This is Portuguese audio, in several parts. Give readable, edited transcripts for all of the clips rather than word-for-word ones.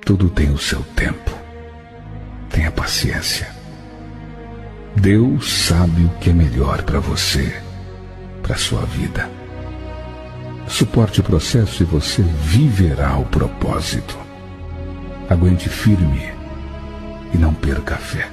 Tudo tem o seu tempo. Tenha paciência. Deus sabe o que é melhor para você, para sua vida. Suporte o processo e você viverá o propósito. Aguente firme e não perca a fé.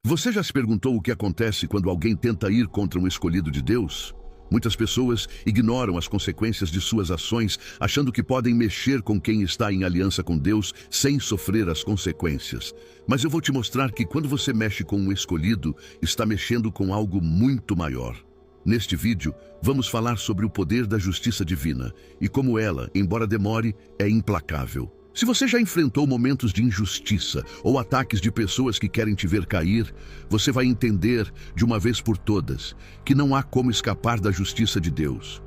Você já se perguntou o que acontece quando alguém tenta ir contra um escolhido de Deus? Muitas pessoas ignoram as consequências de suas ações, achando que podem mexer com quem está em aliança com Deus sem sofrer as consequências. Mas eu vou te mostrar que quando você mexe com um escolhido, está mexendo com algo muito maior. Neste vídeo, vamos falar sobre o poder da justiça divina e como ela, embora demore, é implacável. Se você já enfrentou momentos de injustiça ou ataques de pessoas que querem te ver cair, você vai entender, de uma vez por todas, que não há como escapar da justiça de Deus.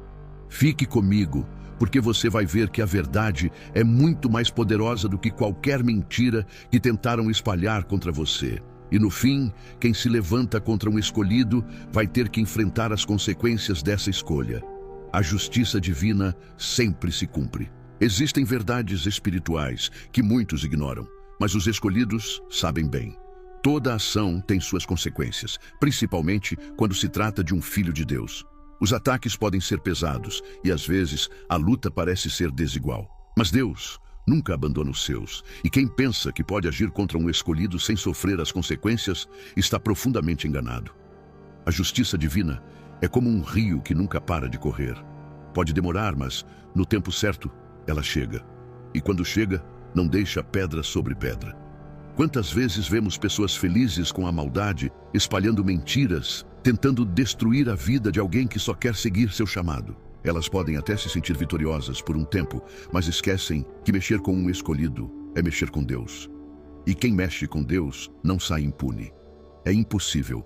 Fique comigo, porque você vai ver que a verdade é muito mais poderosa do que qualquer mentira que tentaram espalhar contra você. E no fim, quem se levanta contra um escolhido vai ter que enfrentar as consequências dessa escolha. A justiça divina sempre se cumpre. Existem verdades espirituais que muitos ignoram, mas os escolhidos sabem bem. Toda ação tem suas consequências, principalmente quando se trata de um filho de Deus. Os ataques podem ser pesados e, às vezes, a luta parece ser desigual. Mas Deus nunca abandona os seus, e quem pensa que pode agir contra um escolhido sem sofrer as consequências está profundamente enganado. A justiça divina é como um rio que nunca para de correr. Pode demorar, mas, no tempo certo, ela chega. E quando chega, não deixa pedra sobre pedra. Quantas vezes vemos pessoas felizes com a maldade, espalhando mentiras, tentando destruir a vida de alguém que só quer seguir seu chamado? Elas podem até se sentir vitoriosas por um tempo, mas esquecem que mexer com um escolhido é mexer com Deus. E quem mexe com Deus não sai impune. É impossível.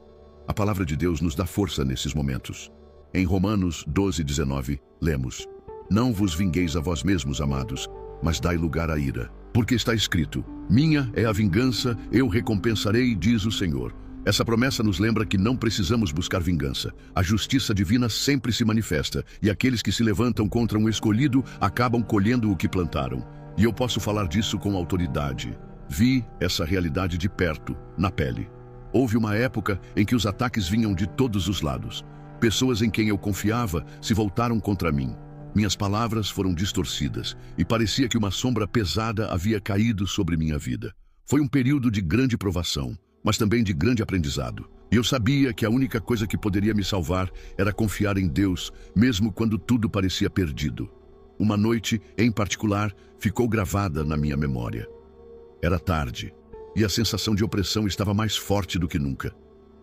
A palavra de Deus nos dá força nesses momentos. Em Romanos 12:19, lemos: Não vos vingueis a vós mesmos, amados, mas dai lugar à ira. Porque está escrito: Minha é a vingança, eu recompensarei, diz o Senhor. Essa promessa nos lembra que não precisamos buscar vingança. A justiça divina sempre se manifesta, e aqueles que se levantam contra um escolhido acabam colhendo o que plantaram. E eu posso falar disso com autoridade. Vi essa realidade de perto, na pele. Houve uma época em que os ataques vinham de todos os lados. Pessoas em quem eu confiava se voltaram contra mim. Minhas palavras foram distorcidas e parecia que uma sombra pesada havia caído sobre minha vida. Foi um período de grande provação, mas também de grande aprendizado. E eu sabia que a única coisa que poderia me salvar era confiar em Deus, mesmo quando tudo parecia perdido. Uma noite, em particular, ficou gravada na minha memória. Era tarde, e a sensação de opressão estava mais forte do que nunca.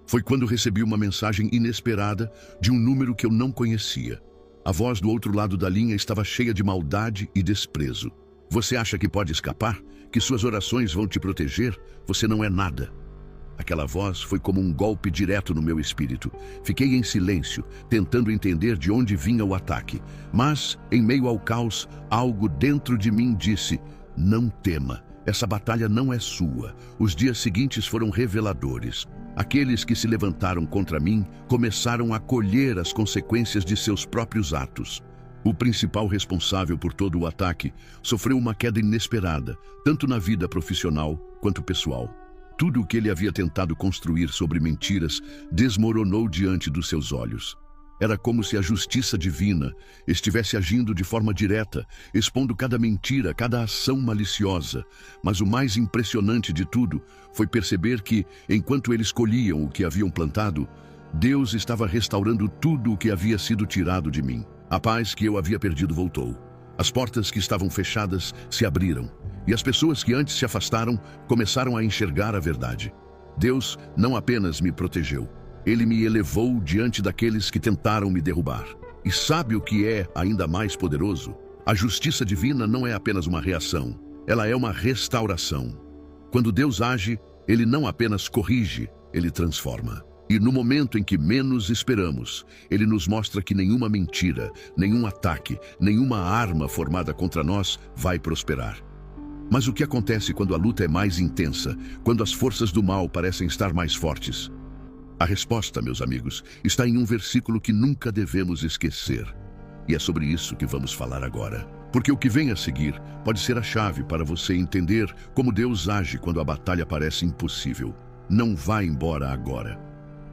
Foi quando recebi uma mensagem inesperada de um número que eu não conhecia. A voz do outro lado da linha estava cheia de maldade e desprezo. Você acha que pode escapar? Que suas orações vão te proteger? Você não é nada. Aquela voz foi como um golpe direto no meu espírito. Fiquei em silêncio, tentando entender de onde vinha o ataque. Mas, em meio ao caos, algo dentro de mim disse: Não tema, essa batalha não é sua. Os dias seguintes foram reveladores. Aqueles que se levantaram contra mim começaram a colher as consequências de seus próprios atos. O principal responsável por todo o ataque sofreu uma queda inesperada, tanto na vida profissional quanto pessoal. Tudo o que ele havia tentado construir sobre mentiras desmoronou diante dos seus olhos. Era como se a justiça divina estivesse agindo de forma direta, expondo cada mentira, cada ação maliciosa. Mas o mais impressionante de tudo foi perceber que, enquanto eles colhiam o que haviam plantado, Deus estava restaurando tudo o que havia sido tirado de mim. A paz que eu havia perdido voltou. As portas que estavam fechadas se abriram, e as pessoas que antes se afastaram começaram a enxergar a verdade. Deus não apenas me protegeu, Ele me elevou diante daqueles que tentaram me derrubar. E sabe o que é ainda mais poderoso? A justiça divina não é apenas uma reação, ela é uma restauração. Quando Deus age, Ele não apenas corrige, Ele transforma. E no momento em que menos esperamos, Ele nos mostra que nenhuma mentira, nenhum ataque, nenhuma arma formada contra nós vai prosperar. Mas o que acontece quando a luta é mais intensa, quando as forças do mal parecem estar mais fortes? A resposta, meus amigos, está em um versículo que nunca devemos esquecer. E é sobre isso que vamos falar agora. Porque o que vem a seguir pode ser a chave para você entender como Deus age quando a batalha parece impossível. Não vá embora agora.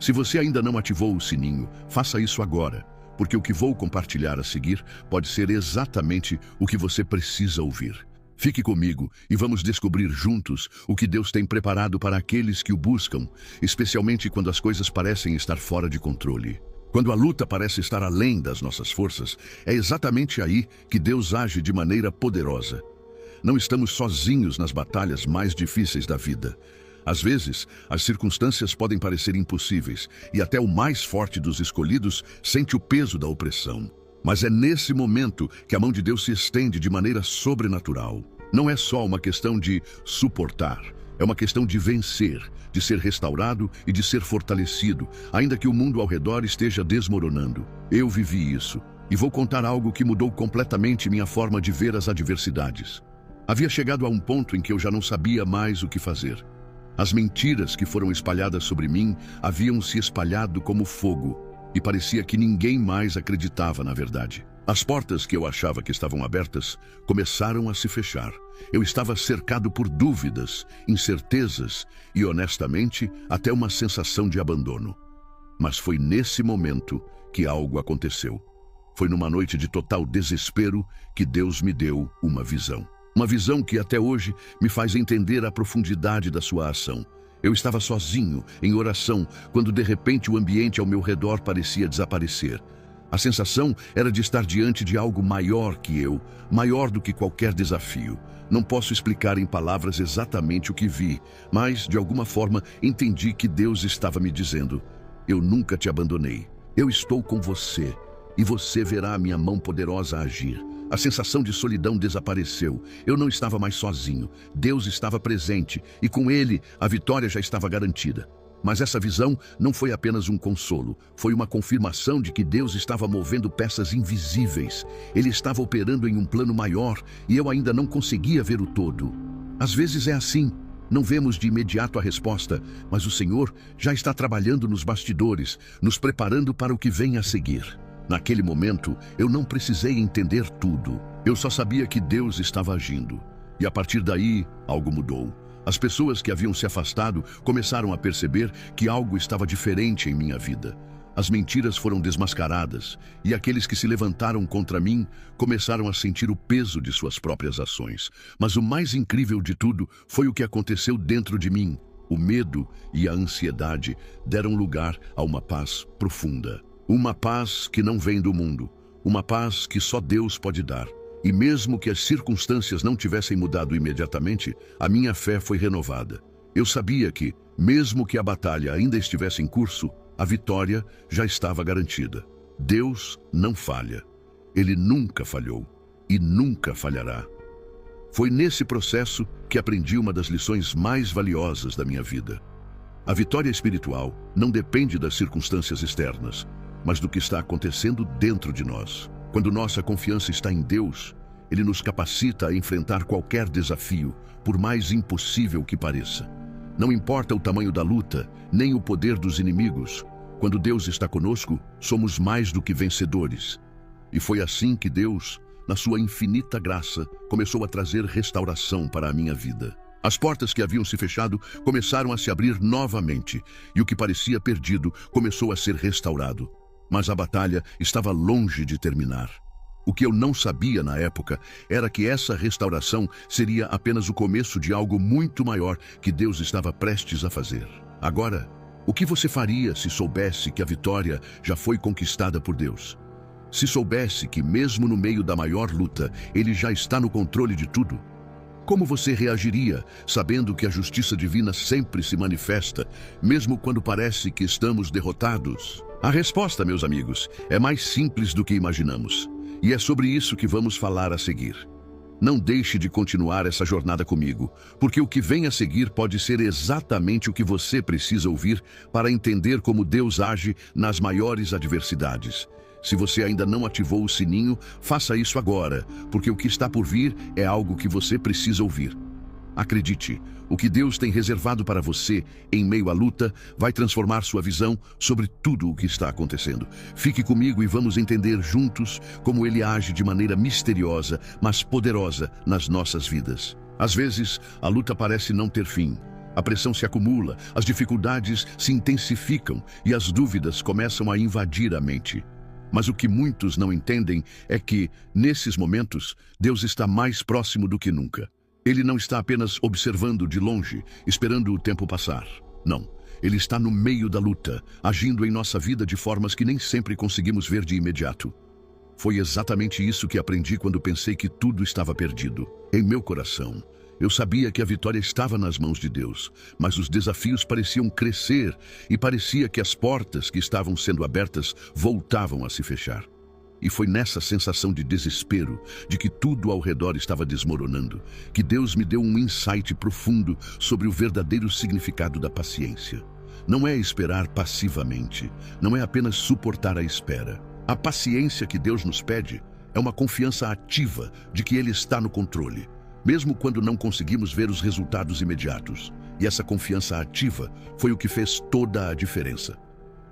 Se você ainda não ativou o sininho, faça isso agora, porque o que vou compartilhar a seguir pode ser exatamente o que você precisa ouvir. Fique comigo e vamos descobrir juntos o que Deus tem preparado para aqueles que o buscam, especialmente quando as coisas parecem estar fora de controle. Quando a luta parece estar além das nossas forças, é exatamente aí que Deus age de maneira poderosa. Não estamos sozinhos nas batalhas mais difíceis da vida. Às vezes, as circunstâncias podem parecer impossíveis e até o mais forte dos escolhidos sente o peso da opressão. Mas é nesse momento que a mão de Deus se estende de maneira sobrenatural. Não é só uma questão de suportar, é uma questão de vencer, de ser restaurado e de ser fortalecido, ainda que o mundo ao redor esteja desmoronando. Eu vivi isso e vou contar algo que mudou completamente minha forma de ver as adversidades. Havia chegado a um ponto em que eu já não sabia mais o que fazer. As mentiras que foram espalhadas sobre mim haviam se espalhado como fogo e parecia que ninguém mais acreditava na verdade. As portas que eu achava que estavam abertas começaram a se fechar. Eu estava cercado por dúvidas, incertezas e, honestamente, até uma sensação de abandono. Mas foi nesse momento que algo aconteceu. Foi numa noite de total desespero que Deus me deu uma visão. Uma visão que até hoje me faz entender a profundidade da sua ação. Eu estava sozinho, em oração, quando de repente o ambiente ao meu redor parecia desaparecer. A sensação era de estar diante de algo maior que eu, maior do que qualquer desafio. Não posso explicar em palavras exatamente o que vi, mas, de alguma forma, entendi que Deus estava me dizendo: eu nunca te abandonei. Eu estou com você, e você verá a minha mão poderosa agir. A sensação de solidão desapareceu. Eu não estava mais sozinho. Deus estava presente, e com Ele a vitória já estava garantida. Mas essa visão não foi apenas um consolo, foi uma confirmação de que Deus estava movendo peças invisíveis. Ele estava operando em um plano maior e eu ainda não conseguia ver o todo. Às vezes é assim, não vemos de imediato a resposta, mas o Senhor já está trabalhando nos bastidores, nos preparando para o que vem a seguir. Naquele momento, eu não precisei entender tudo. Eu só sabia que Deus estava agindo. E a partir daí, algo mudou. As pessoas que haviam se afastado começaram a perceber que algo estava diferente em minha vida. As mentiras foram desmascaradas e aqueles que se levantaram contra mim começaram a sentir o peso de suas próprias ações. Mas o mais incrível de tudo foi o que aconteceu dentro de mim. O medo e a ansiedade deram lugar a uma paz profunda. Uma paz que não vem do mundo. Uma paz que só Deus pode dar. E mesmo que as circunstâncias não tivessem mudado imediatamente, a minha fé foi renovada. Eu sabia que, mesmo que a batalha ainda estivesse em curso, a vitória já estava garantida. Deus não falha. Ele nunca falhou e nunca falhará. Foi nesse processo que aprendi uma das lições mais valiosas da minha vida. A vitória espiritual não depende das circunstâncias externas, mas do que está acontecendo dentro de nós. Quando nossa confiança está em Deus, Ele nos capacita a enfrentar qualquer desafio, por mais impossível que pareça. Não importa o tamanho da luta, nem o poder dos inimigos. Quando Deus está conosco, somos mais do que vencedores. E foi assim que Deus, na sua infinita graça, começou a trazer restauração para a minha vida. As portas que haviam se fechado começaram a se abrir novamente, e o que parecia perdido começou a ser restaurado. Mas a batalha estava longe de terminar. O que eu não sabia na época era que essa restauração seria apenas o começo de algo muito maior que Deus estava prestes a fazer. Agora, o que você faria se soubesse que a vitória já foi conquistada por Deus? Se soubesse que mesmo no meio da maior luta, Ele já está no controle de tudo? Como você reagiria, sabendo que a justiça divina sempre se manifesta, mesmo quando parece que estamos derrotados? A resposta, meus amigos, é mais simples do que imaginamos. E é sobre isso que vamos falar a seguir. Não deixe de continuar essa jornada comigo, porque o que vem a seguir pode ser exatamente o que você precisa ouvir para entender como Deus age nas maiores adversidades. Se você ainda não ativou o sininho, faça isso agora, porque o que está por vir é algo que você precisa ouvir. Acredite, o que Deus tem reservado para você em meio à luta vai transformar sua visão sobre tudo o que está acontecendo. Fique comigo e vamos entender juntos como Ele age de maneira misteriosa, mas poderosa nas nossas vidas. Às vezes, a luta parece não ter fim. A pressão se acumula, as dificuldades se intensificam e as dúvidas começam a invadir a mente. Mas o que muitos não entendem é que, nesses momentos, Deus está mais próximo do que nunca. Ele não está apenas observando de longe, esperando o tempo passar. Não, Ele está no meio da luta, agindo em nossa vida de formas que nem sempre conseguimos ver de imediato. Foi exatamente isso que aprendi quando pensei que tudo estava perdido. Em meu coração, eu sabia que a vitória estava nas mãos de Deus, mas os desafios pareciam crescer e parecia que as portas que estavam sendo abertas voltavam a se fechar. E foi nessa sensação de desespero, de que tudo ao redor estava desmoronando, que Deus me deu um insight profundo sobre o verdadeiro significado da paciência. Não é esperar passivamente, não é apenas suportar a espera. A paciência que Deus nos pede é uma confiança ativa de que Ele está no controle, mesmo quando não conseguimos ver os resultados imediatos. E essa confiança ativa foi o que fez toda a diferença.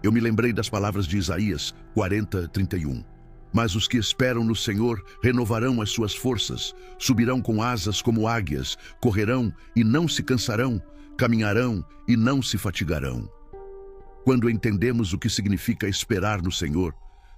Eu me lembrei das palavras de Isaías 40:31. Mas os que esperam no Senhor renovarão as suas forças, subirão com asas como águias, correrão e não se cansarão, caminharão e não se fatigarão. Quando entendemos o que significa esperar no Senhor,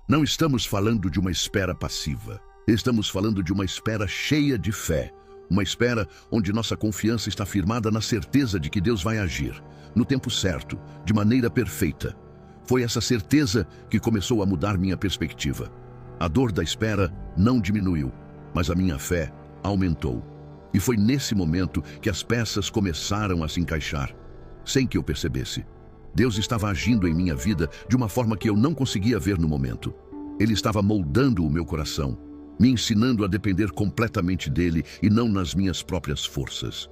não estamos falando de uma espera passiva. Estamos falando de uma espera cheia de fé. Uma espera onde nossa confiança está firmada na certeza de que Deus vai agir, no tempo certo, de maneira perfeita. Foi essa certeza que começou a mudar minha perspectiva. A dor da espera não diminuiu, mas a minha fé aumentou. E foi nesse momento que as peças começaram a se encaixar, sem que eu percebesse. Deus estava agindo em minha vida de uma forma que eu não conseguia ver no momento. Ele estava moldando o meu coração, me ensinando a depender completamente dele e não nas minhas próprias forças.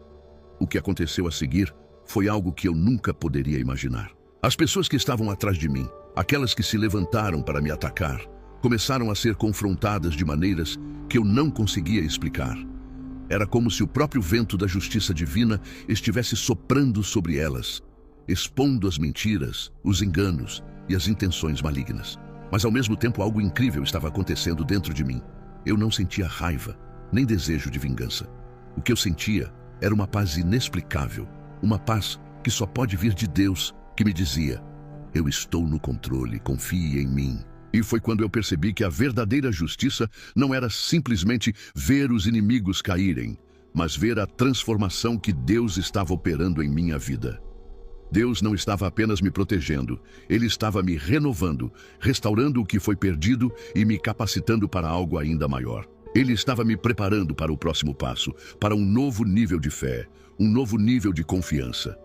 O que aconteceu a seguir foi algo que eu nunca poderia imaginar. As pessoas que estavam atrás de mim, aquelas que se levantaram para me atacar, começaram a ser confrontadas de maneiras que eu não conseguia explicar. Era como se o próprio vento da justiça divina estivesse soprando sobre elas, expondo as mentiras, os enganos e as intenções malignas. Mas ao mesmo tempo algo incrível estava acontecendo dentro de mim. Eu não sentia raiva, nem desejo de vingança. O que eu sentia era uma paz inexplicável, uma paz que só pode vir de Deus, que me dizia: eu estou no controle, confie em mim. E foi quando eu percebi que a verdadeira justiça não era simplesmente ver os inimigos caírem, mas ver a transformação que Deus estava operando em minha vida. Deus não estava apenas me protegendo, Ele estava me renovando, restaurando o que foi perdido e me capacitando para algo ainda maior. Ele estava me preparando para o próximo passo, para um novo nível de fé, um novo nível de confiança.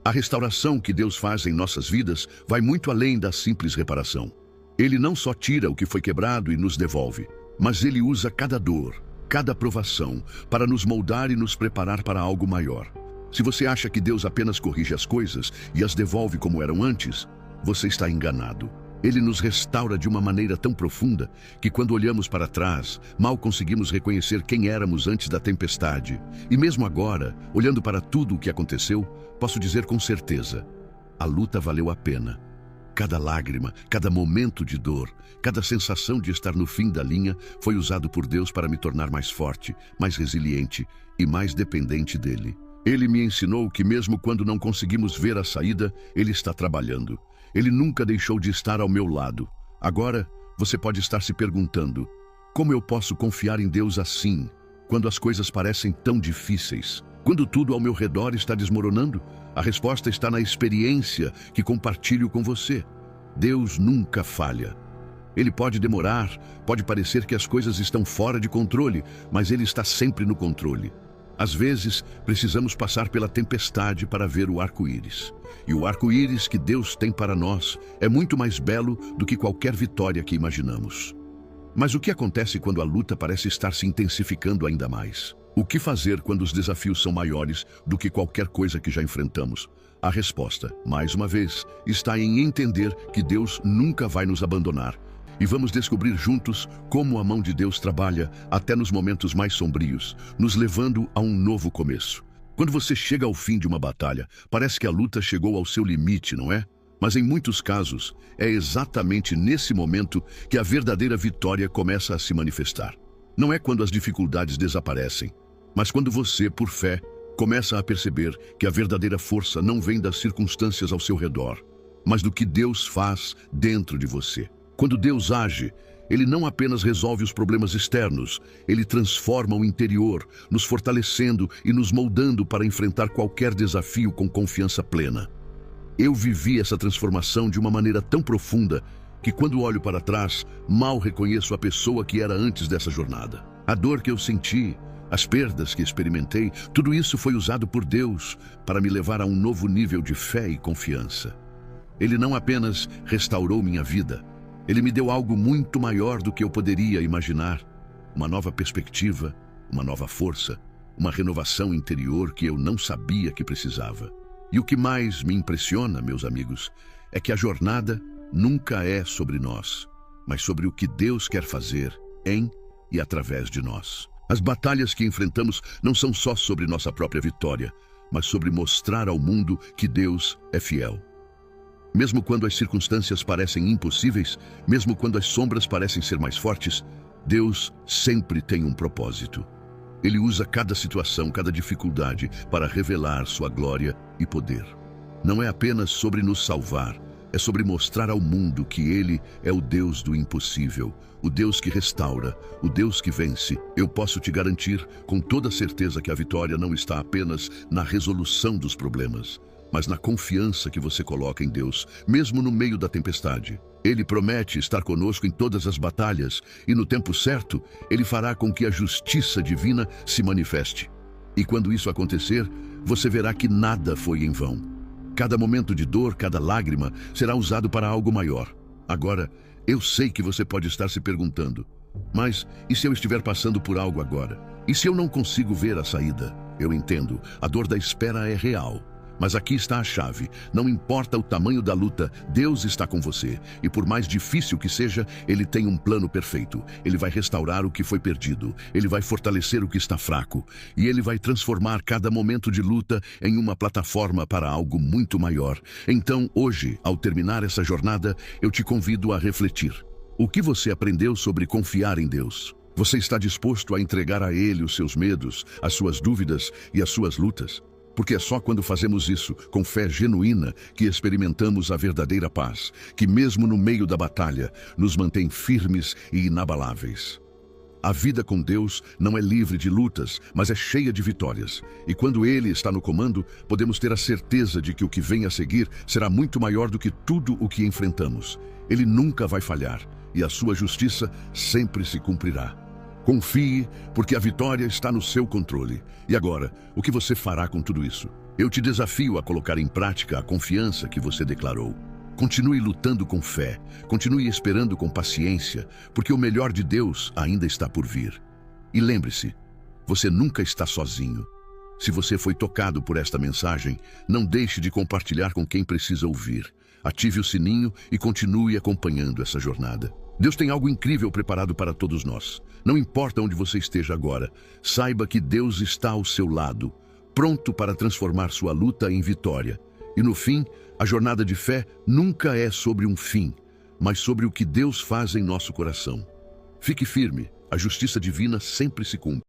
A restauração que Deus faz em nossas vidas vai muito além da simples reparação. Ele não só tira o que foi quebrado e nos devolve, mas Ele usa cada dor, cada provação, para nos moldar e nos preparar para algo maior. Se você acha que Deus apenas corrige as coisas e as devolve como eram antes, você está enganado. Ele nos restaura de uma maneira tão profunda que quando olhamos para trás, mal conseguimos reconhecer quem éramos antes da tempestade. E mesmo agora, olhando para tudo o que aconteceu, posso dizer com certeza: a luta valeu a pena. Cada lágrima, cada momento de dor, cada sensação de estar no fim da linha foi usado por Deus para me tornar mais forte, mais resiliente e mais dependente dele. Ele me ensinou que mesmo quando não conseguimos ver a saída, Ele está trabalhando. Ele nunca deixou de estar ao meu lado. Agora, você pode estar se perguntando: como eu posso confiar em Deus assim, quando as coisas parecem tão difíceis? Quando tudo ao meu redor está desmoronando? A resposta está na experiência que compartilho com você. Deus nunca falha. Ele pode demorar, pode parecer que as coisas estão fora de controle, mas Ele está sempre no controle. Às vezes, precisamos passar pela tempestade para ver o arco-íris. E o arco-íris que Deus tem para nós é muito mais belo do que qualquer vitória que imaginamos. Mas o que acontece quando a luta parece estar se intensificando ainda mais? O que fazer quando os desafios são maiores do que qualquer coisa que já enfrentamos? A resposta, mais uma vez, está em entender que Deus nunca vai nos abandonar. E vamos descobrir juntos como a mão de Deus trabalha até nos momentos mais sombrios, nos levando a um novo começo. Quando você chega ao fim de uma batalha, parece que a luta chegou ao seu limite, não é? Mas em muitos casos, é exatamente nesse momento que a verdadeira vitória começa a se manifestar. Não é quando as dificuldades desaparecem, mas quando você, por fé, começa a perceber que a verdadeira força não vem das circunstâncias ao seu redor, mas do que Deus faz dentro de você. Quando Deus age, Ele não apenas resolve os problemas externos, Ele transforma o interior, nos fortalecendo e nos moldando para enfrentar qualquer desafio com confiança plena. Eu vivi essa transformação de uma maneira tão profunda que quando olho para trás, mal reconheço a pessoa que era antes dessa jornada. A dor que eu senti, as perdas que experimentei, tudo isso foi usado por Deus para me levar a um novo nível de fé e confiança. Ele não apenas restaurou minha vida, Ele me deu algo muito maior do que eu poderia imaginar. Uma nova perspectiva, uma nova força, uma renovação interior que eu não sabia que precisava. E o que mais me impressiona, meus amigos, é que a jornada nunca é sobre nós, mas sobre o que Deus quer fazer em e através de nós. As batalhas que enfrentamos não são só sobre nossa própria vitória, mas sobre mostrar ao mundo que Deus é fiel. Mesmo quando as circunstâncias parecem impossíveis, mesmo quando as sombras parecem ser mais fortes, Deus sempre tem um propósito. Ele usa cada situação, cada dificuldade para revelar sua glória e poder. Não é apenas sobre nos salvar, é sobre mostrar ao mundo que Ele é o Deus do impossível, o Deus que restaura, o Deus que vence. Eu posso te garantir com toda certeza que a vitória não está apenas na resolução dos problemas, mas na confiança que você coloca em Deus, mesmo no meio da tempestade. Ele promete estar conosco em todas as batalhas e no tempo certo, Ele fará com que a justiça divina se manifeste. E quando isso acontecer, você verá que nada foi em vão. Cada momento de dor, cada lágrima será usado para algo maior. Agora, eu sei que você pode estar se perguntando, mas e se eu estiver passando por algo agora? E se eu não consigo ver a saída? Eu entendo, a dor da espera é real. Mas aqui está a chave. Não importa o tamanho da luta, Deus está com você. E por mais difícil que seja, Ele tem um plano perfeito. Ele vai restaurar o que foi perdido. Ele vai fortalecer o que está fraco. E Ele vai transformar cada momento de luta em uma plataforma para algo muito maior. Então, hoje, ao terminar essa jornada, eu te convido a refletir. O que você aprendeu sobre confiar em Deus? Você está disposto a entregar a Ele os seus medos, as suas dúvidas e as suas lutas? Porque é só quando fazemos isso, com fé genuína, que experimentamos a verdadeira paz, que mesmo no meio da batalha, nos mantém firmes e inabaláveis. A vida com Deus não é livre de lutas, mas é cheia de vitórias. E quando Ele está no comando, podemos ter a certeza de que o que vem a seguir será muito maior do que tudo o que enfrentamos. Ele nunca vai falhar, e a sua justiça sempre se cumprirá. Confie, porque a vitória está no seu controle. E agora, o que você fará com tudo isso? Eu te desafio a colocar em prática a confiança que você declarou. Continue lutando com fé, continue esperando com paciência, porque o melhor de Deus ainda está por vir. E lembre-se, você nunca está sozinho. Se você foi tocado por esta mensagem, não deixe de compartilhar com quem precisa ouvir. Ative o sininho e continue acompanhando essa jornada. Deus tem algo incrível preparado para todos nós. Não importa onde você esteja agora, saiba que Deus está ao seu lado, pronto para transformar sua luta em vitória. E no fim, a jornada de fé nunca é sobre um fim, mas sobre o que Deus faz em nosso coração. Fique firme, a justiça divina sempre se cumpre.